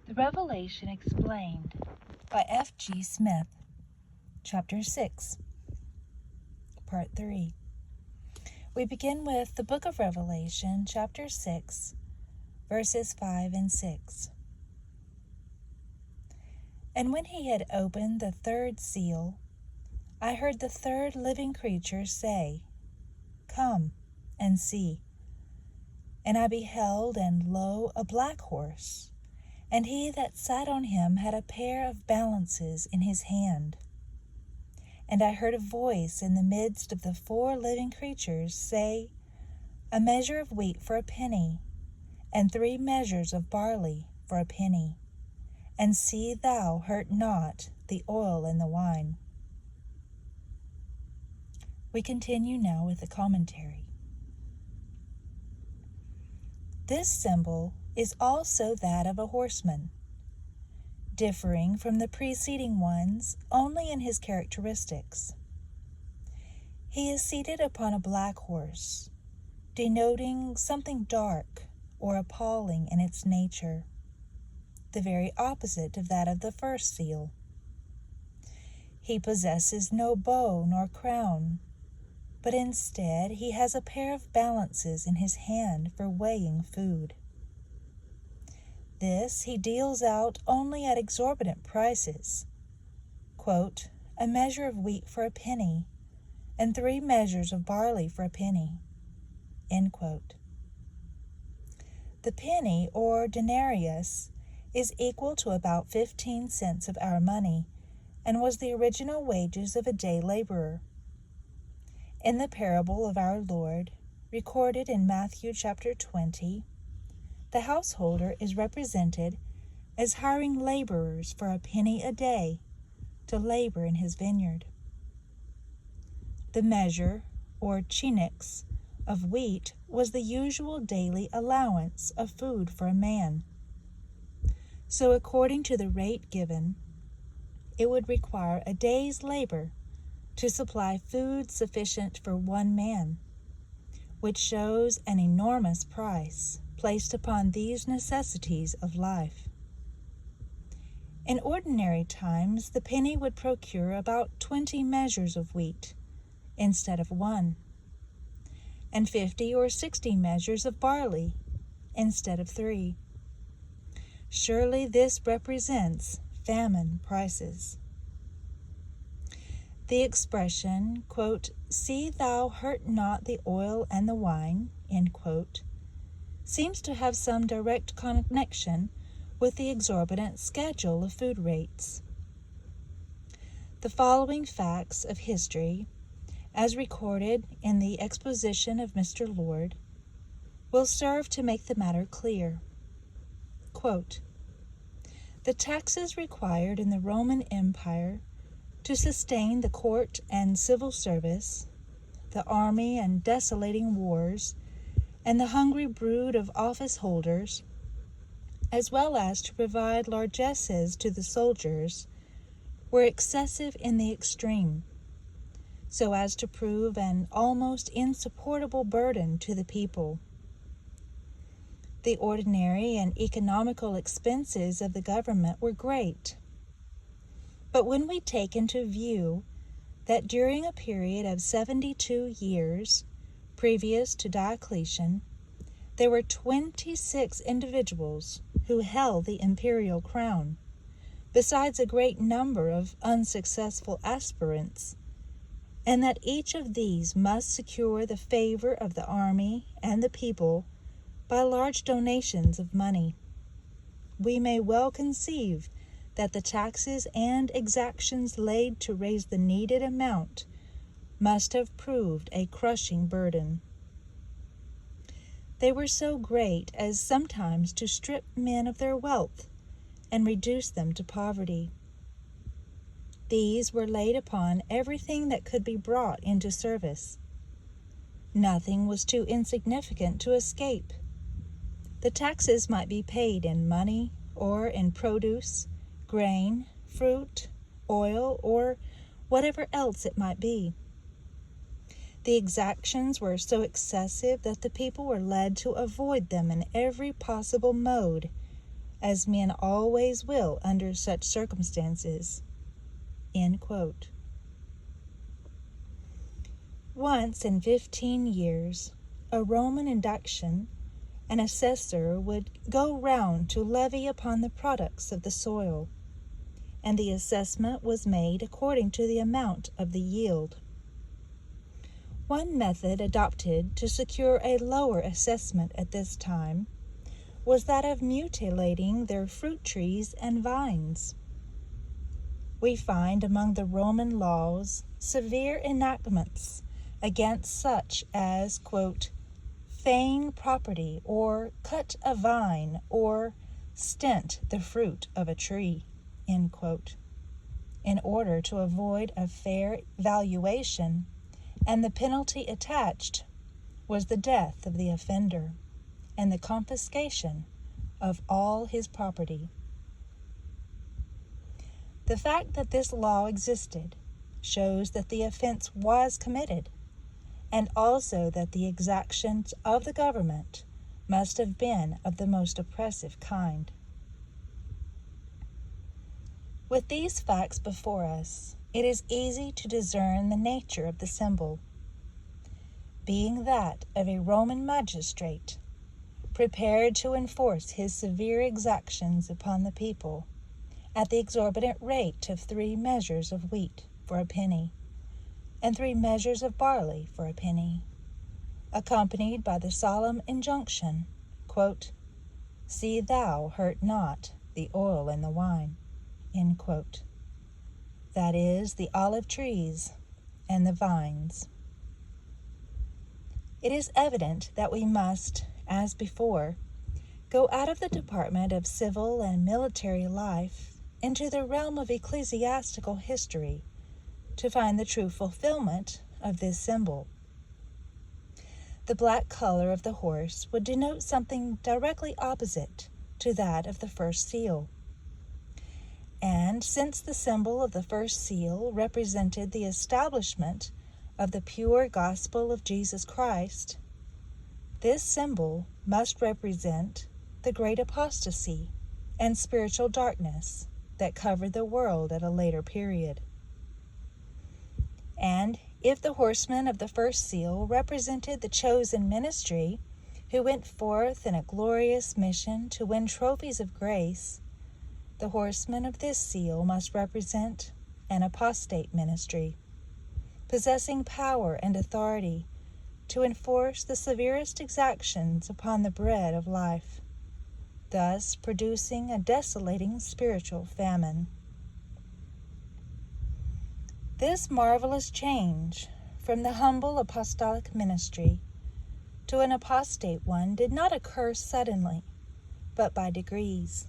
The Revelation Explained by F.G. Smith, Chapter 6, Part 3. We begin with the Book of Revelation, Chapter 6, verses 5 and 6. And when he had opened the third seal, I heard the third living creature say, Come and see. And I beheld, and lo, a black horse, and he that sat on him had a pair of balances in his hand. And I heard a voice in the midst of the four living creatures say, A measure of wheat for a penny, and 3 measures of barley for a penny. And see thou hurt not the oil and the wine. We continue now with the commentary. This symbol is also that of a horseman, differing from the preceding ones only in his characteristics. He is seated upon a black horse, denoting something dark or appalling in its nature, the very opposite of that of the first seal. He possesses no bow nor crown, but instead he has a pair of balances in his hand for weighing food. This he deals out only at exorbitant prices. Quote, a measure of wheat for a penny, and 3 measures of barley for a penny. End quote. The penny, or denarius, is equal to about 15 cents of our money, and was the original wages of a day laborer. In the parable of our Lord, recorded in Matthew chapter 20, the householder is represented as hiring laborers for a penny a day to labor in his vineyard. The measure, or chinix, of wheat was the usual daily allowance of food for a man. So according to the rate given, it would require a day's labor to supply food sufficient for 1 man, which shows an enormous price placed upon these necessities of life. In ordinary times, the penny would procure about 20 measures of wheat instead of 1, and 50 or 60 measures of barley instead of 3. Surely this represents famine prices. The expression, quote, see thou hurt not the oil and the wine, end quote, seems to have some direct connection with the exorbitant schedule of food rates. The following facts of history, as recorded in the exposition of Mr. Lord, will serve to make the matter clear. Quote, the taxes required in the Roman Empire to sustain the court and civil service, the army and desolating wars, and the hungry brood of office holders, as well as to provide largesses to the soldiers, were excessive in the extreme, so as to prove an almost insupportable burden to the people. The ordinary and economical expenses of the government were great. But when we take into view that during a period of 72 years, previous to Diocletian, there were 26 individuals who held the imperial crown, besides a great number of unsuccessful aspirants, and that each of these must secure the favor of the army and the people by large donations of money, we may well conceive that the taxes and exactions laid to raise the needed amount must have proved a crushing burden. They were so great as sometimes to strip men of their wealth and reduce them to poverty. These were laid upon everything that could be brought into service. Nothing was too insignificant to escape. The taxes might be paid in money or in produce, grain, fruit, oil, or whatever else it might be. The exactions were so excessive that the people were led to avoid them in every possible mode, as men always will under such circumstances." End quote. Once in 15 years, a Roman induction, an assessor would go round to levy upon the products of the soil, and the assessment was made according to the amount of the yield. One method adopted to secure a lower assessment at this time was that of mutilating their fruit trees and vines. We find among the Roman laws severe enactments against such as, quote, "feign property," or "cut a vine," or "stint the fruit of a tree," end quote, in order to avoid a fair valuation, and the penalty attached was the death of the offender and the confiscation of all his property. The fact that this law existed shows that the offense was committed, and also that the exactions of the government must have been of the most oppressive kind. With these facts before us, it is easy to discern the nature of the symbol, being that of a Roman magistrate, prepared to enforce his severe exactions upon the people at the exorbitant rate of 3 measures of wheat for a penny, and 3 measures of barley for a penny, accompanied by the solemn injunction, quote, "See thou hurt not the oil and the wine," end quote. That is, the olive trees and the vines. It is evident that we must, as before, go out of the department of civil and military life into the realm of ecclesiastical history to find the true fulfillment of this symbol. The black color of the horse would denote something directly opposite to that of the first seal. And since the symbol of the first seal represented the establishment of the pure gospel of Jesus Christ, this symbol must represent the great apostasy and spiritual darkness that covered the world at a later period. And if the horsemen of the first seal represented the chosen ministry who went forth in a glorious mission to win trophies of grace, the horsemen of this seal must represent an apostate ministry, possessing power and authority to enforce the severest exactions upon the bread of life, thus producing a desolating spiritual famine. This marvelous change from the humble apostolic ministry to an apostate one did not occur suddenly, but by degrees.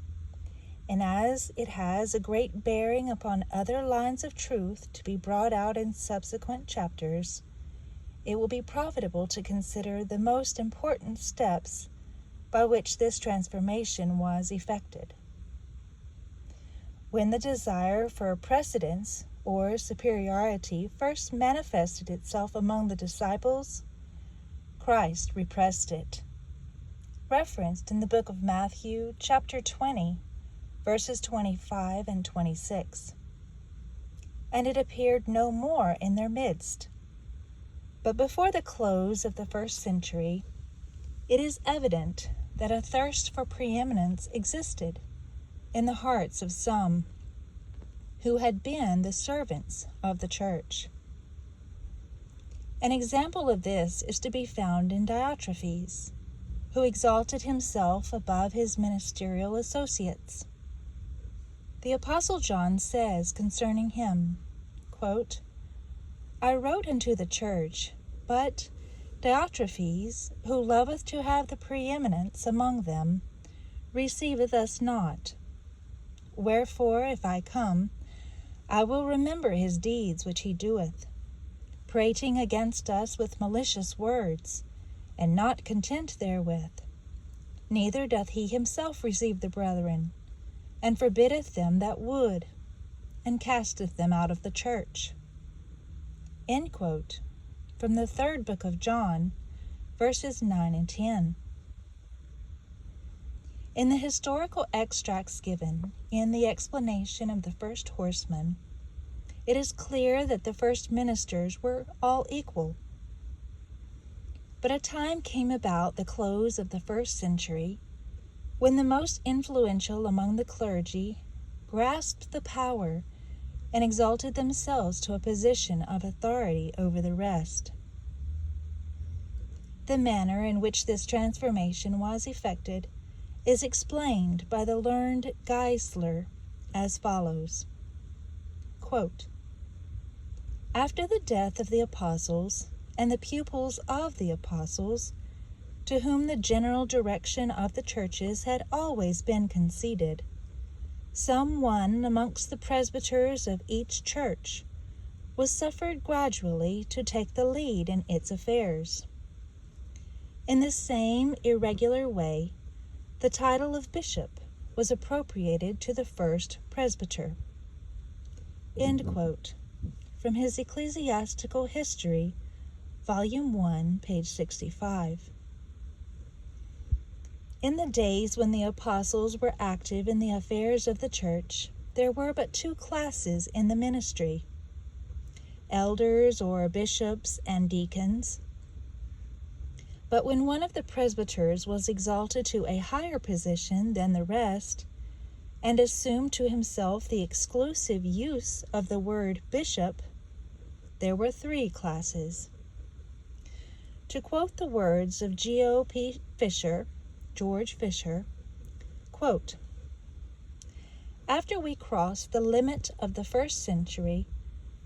And as it has a great bearing upon other lines of truth to be brought out in subsequent chapters, it will be profitable to consider the most important steps by which this transformation was effected. When the desire for precedence or superiority first manifested itself among the disciples, Christ repressed it. Referenced in the book of Matthew, chapter 20, verses 25 and 26. And it appeared no more in their midst. But before the close of the first century, it is evident that a thirst for preeminence existed in the hearts of some who had been the servants of the church. An example of this is to be found in Diotrephes, who exalted himself above his ministerial associates. The Apostle John says concerning him, quote, "I wrote unto the church, but Diotrephes, who loveth to have the preeminence among them, receiveth us not. Wherefore, if I come, I will remember his deeds which he doeth, prating against us with malicious words, and not content therewith. Neither doth he himself receive the brethren, and forbiddeth them that would, and casteth them out of the church." End quote. From the 3rd book of John, verses 9 and 10. In the historical extracts given in the explanation of the first horseman, it is clear that the first ministers were all equal. But a time came about the close of the first century when the most influential among the clergy grasped the power and exalted themselves to a position of authority over the rest. The manner in which this transformation was effected is explained by the learned Geisler as follows. Quote, "After the death of the apostles and the pupils of the apostles, to whom the general direction of the churches had always been conceded, some one amongst the presbyters of each church was suffered gradually to take the lead in its affairs. In the same irregular way, the title of bishop was appropriated to the first presbyter." End quote. From his Ecclesiastical History, Volume 1, page 65. In the days when the apostles were active in the affairs of the church, there were but two classes in the ministry: elders or bishops and deacons. But when one of the presbyters was exalted to a higher position than the rest, and assumed to himself the exclusive use of the word bishop, there were three classes. To quote the words of G.O.P. Fisher, George Fisher, quote, "After we cross the limit of the first century,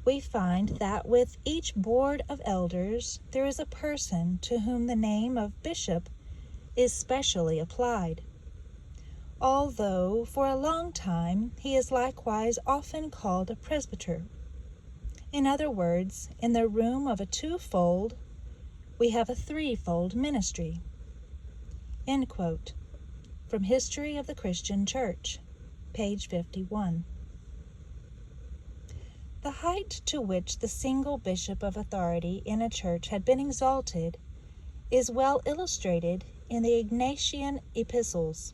we find that with each board of elders there is a person to whom the name of bishop is specially applied, although for a long time he is likewise often called a presbyter. In other words, in the room of a twofold, we have a threefold ministry." End quote. From History of the Christian Church, page 51. The height to which the single bishop of authority in a church had been exalted is well illustrated in the Ignatian epistles.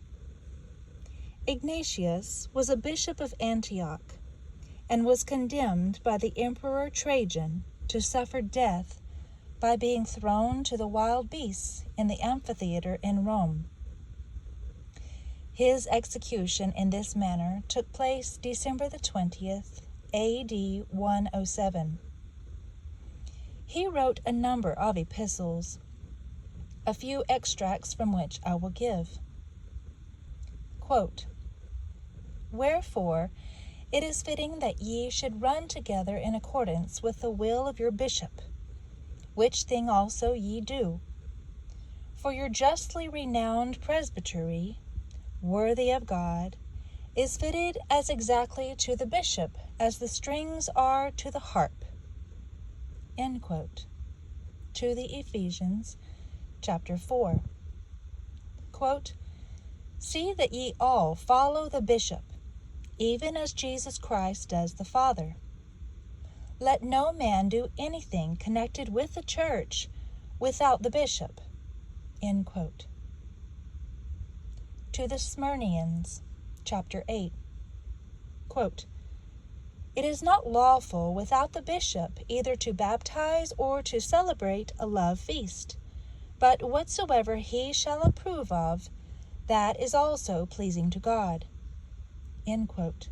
Ignatius was a bishop of Antioch and was condemned by the Emperor Trajan to suffer death by being thrown to the wild beasts in the amphitheater in Rome. His execution in this manner took place December the 20th, A.D. 107. He wrote a number of epistles, a few extracts from which I will give. Quote, "Wherefore it is fitting that ye should run together in accordance with the will of your bishop, which thing also ye do. For your justly renowned presbytery, worthy of God, is fitted as exactly to the bishop as the strings are to the harp." End quote. To the Ephesians, chapter 4. Quote, "See that ye all follow the bishop, even as Jesus Christ does the Father. Let no man do anything connected with the church without the bishop." End quote. To the Smyrnians, chapter 8. Quote, "It is not lawful without the bishop either to baptize or to celebrate a love feast, but whatsoever he shall approve of, that is also pleasing to God." End quote.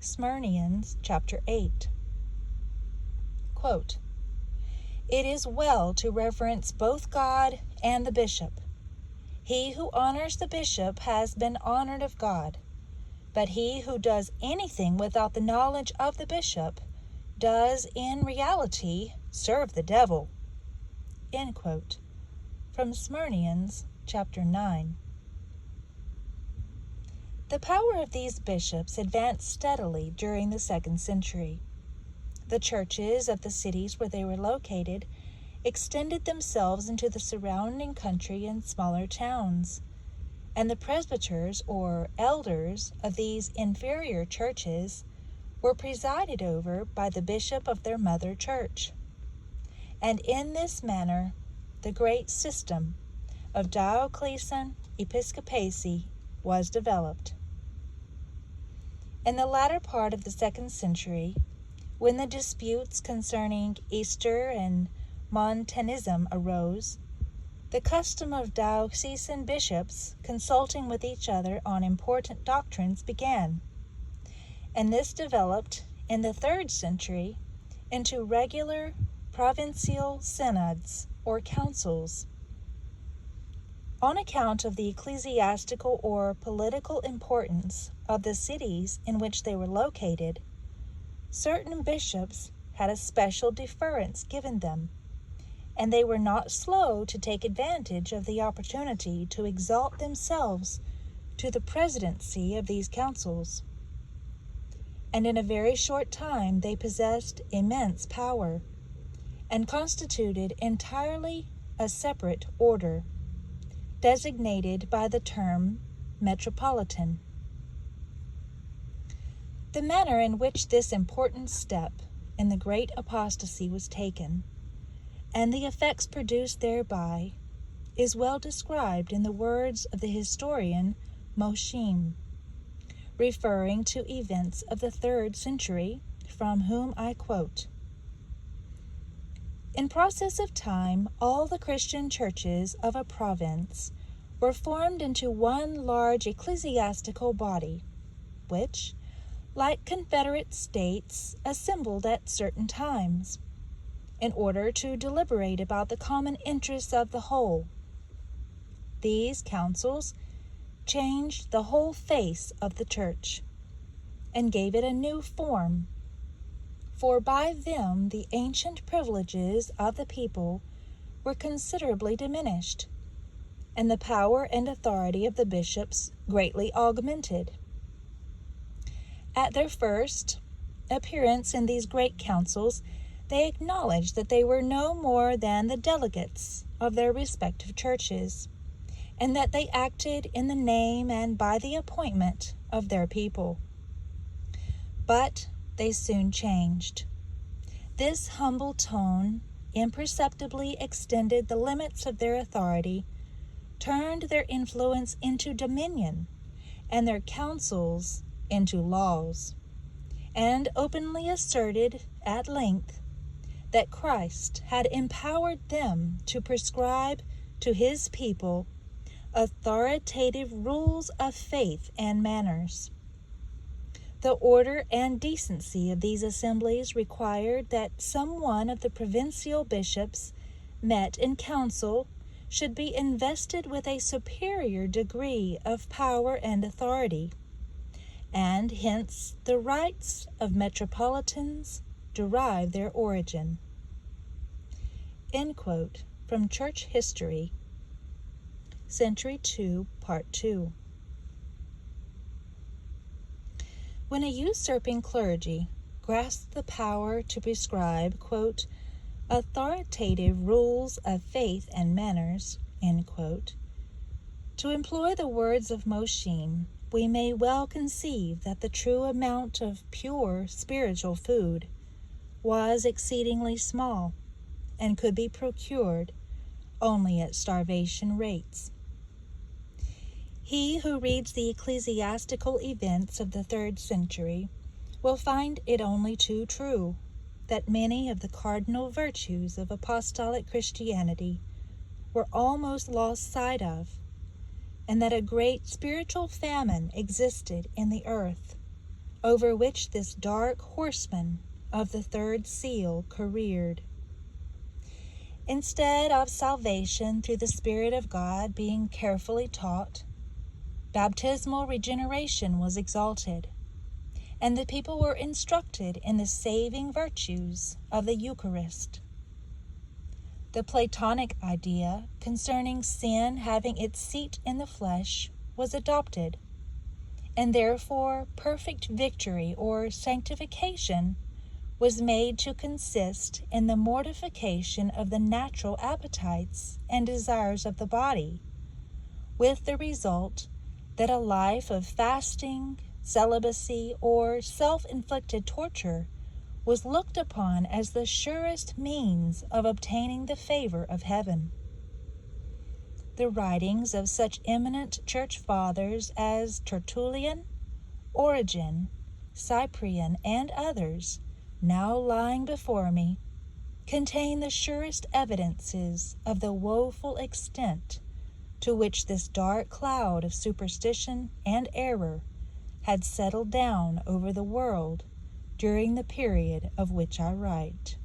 Smyrnians, chapter 8. Quote, "It is well to reverence both God and the bishop. He who honors the bishop has been honored of God, but he who does anything without the knowledge of the bishop does in reality serve the devil." End quote. From Smyrnians, chapter 9. The power of these bishops advanced steadily during the 2nd century. The churches of the cities where they were located extended themselves into the surrounding country and smaller towns, and the presbyters or elders of these inferior churches were presided over by the bishop of their mother church. And in this manner the great system of Diocletian episcopacy was developed. In the latter part of the 2nd century, when the disputes concerning Easter and Montanism arose, the custom of diocesan bishops consulting with each other on important doctrines began, and this developed in the 3rd century into regular provincial synods or councils. On account of the ecclesiastical or political importance of the cities in which they were located, certain bishops had a special deference given them, and they were not slow to take advantage of the opportunity to exalt themselves to the presidency of these councils. And in a very short time they possessed immense power, and constituted entirely a separate order, designated by the term metropolitan. The manner in which this important step in the great apostasy was taken, and the effects produced thereby, is well described in the words of the historian Mosheim, referring to events of the 3rd century, from whom I quote: "In process of time, all the Christian churches of a province were formed into one large ecclesiastical body, which, like confederate states, assembled at certain times, in order to deliberate about the common interests of the whole. These councils changed the whole face of the church, and gave it a new form, for by them the ancient privileges of the people were considerably diminished, and the power and authority of the bishops greatly augmented. At their first appearance in these great councils, they acknowledged that they were no more than the delegates of their respective churches, and that they acted in the name and by the appointment of their people. But they soon changed. This humble tone imperceptibly extended the limits of their authority, turned their influence into dominion, and their counsels into laws, and openly asserted at length that Christ had empowered them to prescribe to his people authoritative rules of faith and manners. The order and decency of these assemblies required that some one of the provincial bishops met in council should be invested with a superior degree of power and authority, and hence the rights of metropolitans derive their origin." End quote from Church History, Century 2, Part 2. When a usurping clergy grasped the power to prescribe, quote, authoritative rules of faith and manners, end quote, to employ the words of Mosheim, we may well conceive that the true amount of pure spiritual food was exceedingly small, and could be procured only at starvation rates. He who reads the ecclesiastical events of the 3rd century will find it only too true that many of the cardinal virtues of apostolic Christianity were almost lost sight of, and that a great spiritual famine existed in the earth, over which this dark horseman of the 3rd seal careered. Instead of salvation through the Spirit of God being carefully taught, baptismal regeneration was exalted, and the people were instructed in the saving virtues of the Eucharist. The Platonic idea concerning sin having its seat in the flesh was adopted, and therefore perfect victory or sanctification was made to consist in the mortification of the natural appetites and desires of the body, with the result that a life of fasting, celibacy, or self-inflicted torture was looked upon as the surest means of obtaining the favor of heaven. the writings of such eminent church fathers as Tertullian, Origen, Cyprian, and others, now lying before me, contain the surest evidences of the woeful extent to which this dark cloud of superstition and error had settled down over the world during the period of which I write.